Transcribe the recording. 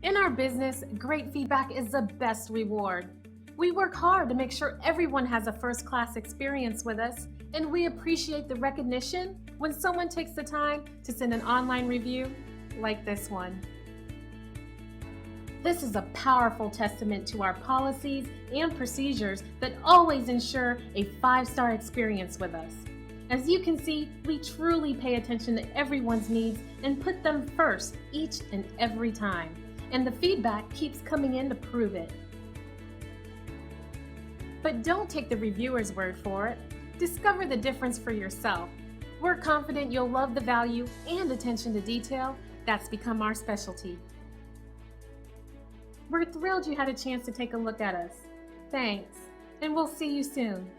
In our business, great feedback is the best reward. We work hard to make sure everyone has a first-class experience with us, and we appreciate the recognition when someone takes the time to send an online review like this one. This is a powerful testament to our policies and procedures that always ensure a 5-star experience with us. As you can see, we truly pay attention to everyone's needs and put them first each and every time. And the feedback keeps coming in to prove it. But don't take the reviewer's word for it. Discover the difference for yourself. We're confident you'll love the value and attention to detail that's become our specialty. We're thrilled you had a chance to take a look at us. Thanks, and we'll see you soon.